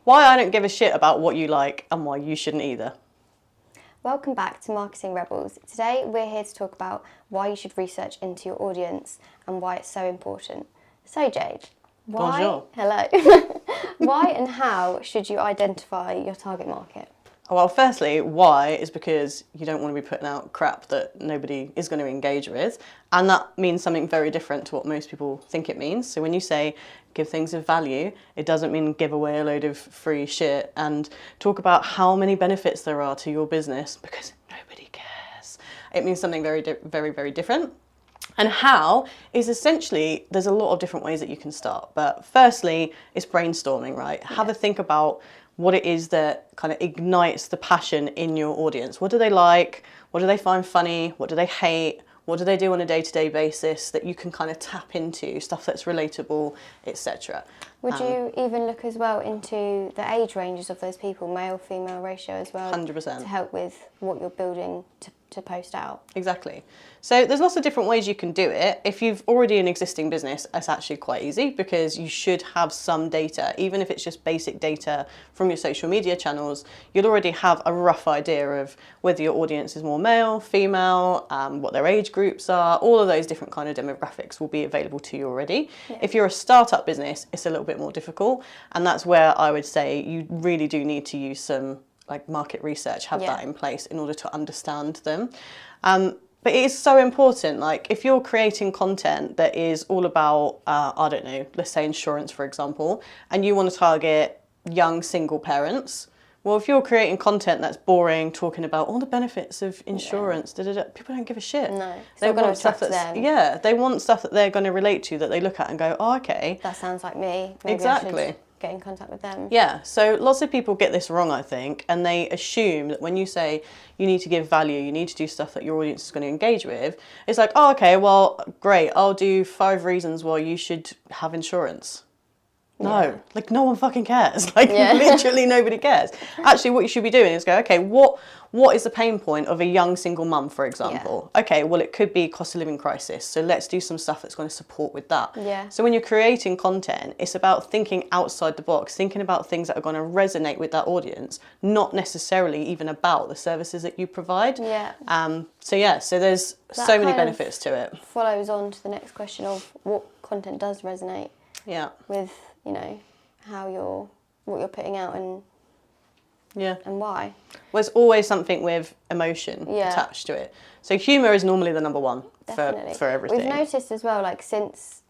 why I don't give a shit about what you like and why you shouldn't either. Welcome back to Marketing Rebels. Today we're here to talk about why you should research into your audience and why it's so important. So Jade, why? Bonjour. Hello. Why and how should you identify your target market? Well, firstly, why is because you don't want to be putting out crap that nobody is going to engage with. And that means something very different to what most people think it means. So when you say give things of value, it doesn't mean give away a load of free shit and talk about how many benefits there are to your business, because nobody cares. It means something very, very different. And how is essentially, there's a lot of different ways that you can start. But firstly, it's brainstorming, right? Yeah. Have a think about what it is that kind of ignites the passion in your audience. What do they like? What do they find funny? What do they hate? What do they do on a day-to-day basis that you can kind of tap into, stuff that's relatable, etc. Would you even look as well into the age ranges of those people, male-female ratio as well? 100%. To help with what you're building to post out. Exactly. So there's lots of different ways you can do it. If you've already an existing business, it's actually quite easy because you should have some data, even if it's just basic data from your social media channels. You'll already have a rough idea of whether your audience is more male, female, what their age groups are. All of those different kind of demographics will be available to you already. Yeah. If you're a startup business, it's a little bit more difficult, and that's where I would say you really do need to use some like market research, have that in place in order to understand them. But it is so important, like if you're creating content that is all about, I don't know, let's say insurance, for example, and you want to target young single parents, well, if you're creating content that's boring, talking about all the benefits of insurance, people don't give a shit. No, they want stuff that's, yeah, they want stuff that they're going to relate to, that they look at and go, oh, okay. That sounds like me. Maybe exactly. I should get in contact with them. Yeah, so lots of people get this wrong, I think, and they assume that when you say you need to give value, you need to do stuff that your audience is going to engage with, it's like, oh, okay, well, great, I'll do 5 reasons why you should have insurance. No, like no one fucking cares. Like literally nobody cares. Actually, what you should be doing is go, okay, what is the pain point of a young single mum, for example? Yeah. Okay, well, it could be cost of living crisis. So let's do some stuff that's going to support with that. Yeah. So when you're creating content, it's about thinking outside the box, thinking about things that are going to resonate with that audience, not necessarily even about the services that you provide. Yeah. So there's so many benefits to it. Follows on to the next question of what content does resonate. Yeah. With, you know, what you're putting out and why. Well, there's always something with emotion attached to it. So humour is normally the number one for everything. We've noticed as well, like since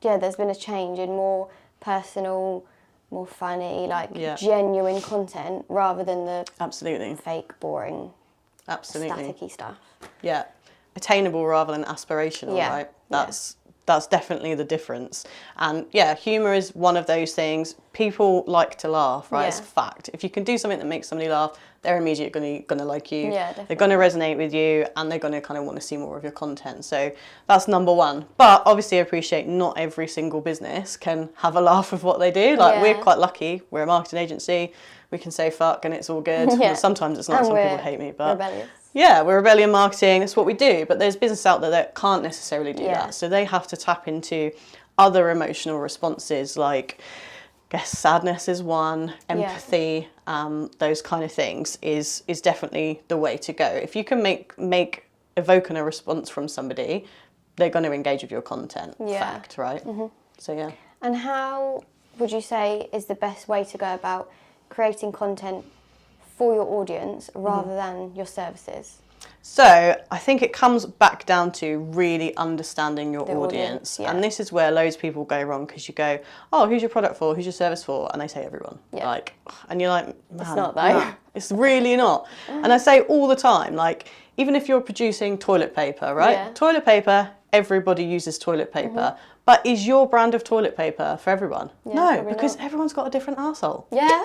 there's been a change in more personal, more funny, like genuine content rather than the fake, boring, staticky stuff. Yeah, attainable rather than aspirational, right? That's definitely the difference. And humour is one of those things. People like to laugh, right? It's a fact. If you can do something that makes somebody laugh, they're immediately going to like you. Yeah, definitely. They're going to resonate with you, and they're going to kind of want to see more of your content. So that's number one. But obviously I appreciate not every single business can have a laugh with what they do. Like we're quite lucky. We're a marketing agency. We can say fuck and it's all good. Well, sometimes it's not. And some people hate me, but rebellious. Yeah, we're rebellion marketing, that's what we do, but there's business out there that can't necessarily do that. So they have to tap into other emotional responses, like, I guess sadness is one, empathy, those kind of things is definitely the way to go. If you can evoking a response from somebody, they're going to engage with your content, fact, right? Mm-hmm. So And how would you say is the best way to go about creating content for your audience rather than your services? So I think it comes back down to really understanding your audience. And this is where loads of people go wrong, because you go, oh, who's your product for? Who's your service for? And they say everyone. Yeah. Like, and you're like, man, it's not though. No, it's really not. And I say all the time, like, even if you're producing toilet paper, right? Yeah. Toilet paper, everybody uses toilet paper. But is your brand of toilet paper for everyone? Yeah, no, because everyone's got a different arsehole. Yeah.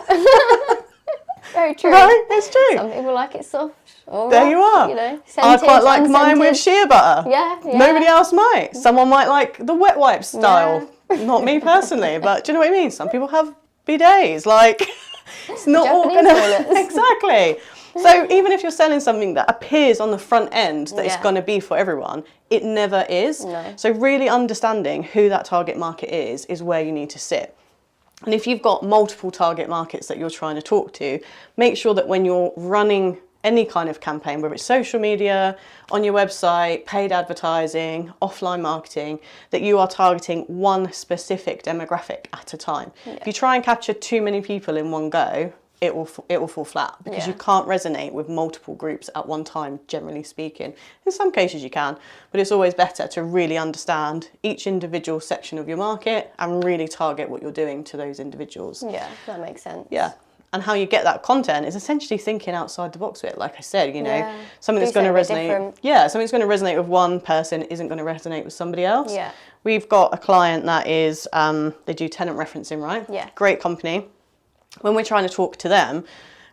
Very true. Right, it's true. Some people like it soft. Or there you are. You know, I quite like mine with shea butter. Yeah. Nobody else might. Someone might like the wet wipe style. Yeah. Not me personally, but do you know what I mean? Some people have bidets. Like, it's not all going to... Exactly. So even if you're selling something that appears on the front end that it's going to be for everyone, it never is. No. So really understanding who that target market is where you need to sit. And if you've got multiple target markets that you're trying to talk to, make sure that when you're running any kind of campaign, whether it's social media, on your website, paid advertising, offline marketing, that you are targeting one specific demographic at a time. Yeah. If you try and capture too many people in one go, it will fall flat, because you can't resonate with multiple groups at one time, generally speaking. In some cases you can, but it's always better to really understand each individual section of your market and really target what you're doing to those individuals. Yeah, that makes sense. Yeah. And how you get that content is essentially thinking outside the box with it. Like I said, you know, something that's going to resonate. Something that's going to resonate with one person isn't going to resonate with somebody else. Yeah. We've got a client that is, they do tenant referencing, right? Yeah. Great company. When we're trying to talk to them,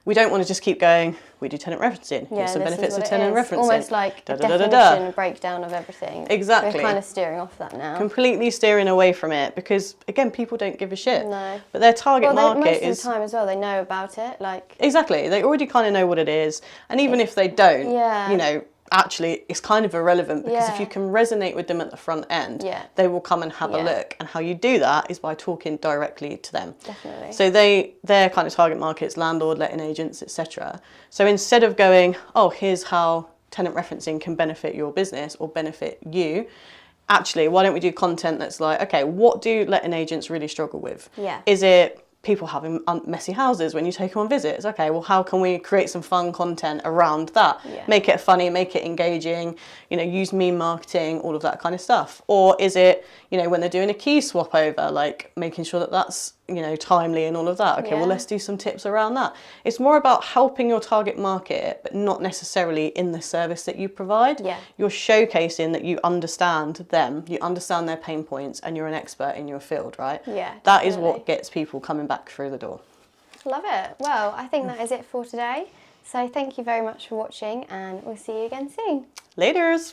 we don't want to just keep going, we do tenant referencing. Here's some benefits of tenant referencing. Almost like a definition, a breakdown of everything. Exactly. We're kind of steering off that now. Completely steering away from it, because, again, people don't give a shit. No. But their target market most of the time as well, they know about it. Exactly. They already kind of know what it is. And even if they don't, you know, actually it's kind of irrelevant, because if you can resonate with them at the front end, they will come and have a look. And how you do that is by talking directly to them. Definitely. So their kind of target markets, landlord, letting agents, etc. So instead of going, oh, here's how tenant referencing can benefit your business or benefit you, actually, why don't we do content that's like, okay, what do letting agents really struggle with? Yeah. Is it people having messy houses when you take them on visits? Okay, well, how can we create some fun content around that? Yeah. Make it funny, make it engaging, you know, use meme marketing, all of that kind of stuff. Or is it, you know, when they're doing a key swap over, like making sure that that's, you know, timely and all of that. Okay, well, let's do some tips around that. It's more about helping your target market, but not necessarily in the service that you provide. Yeah. You're showcasing that you understand them, you understand their pain points, and you're an expert in your field, right? Yeah. That is what gets people coming back through the door. Love it. Well, I think that is it for today. So thank you very much for watching, and we'll see you again soon. Laters.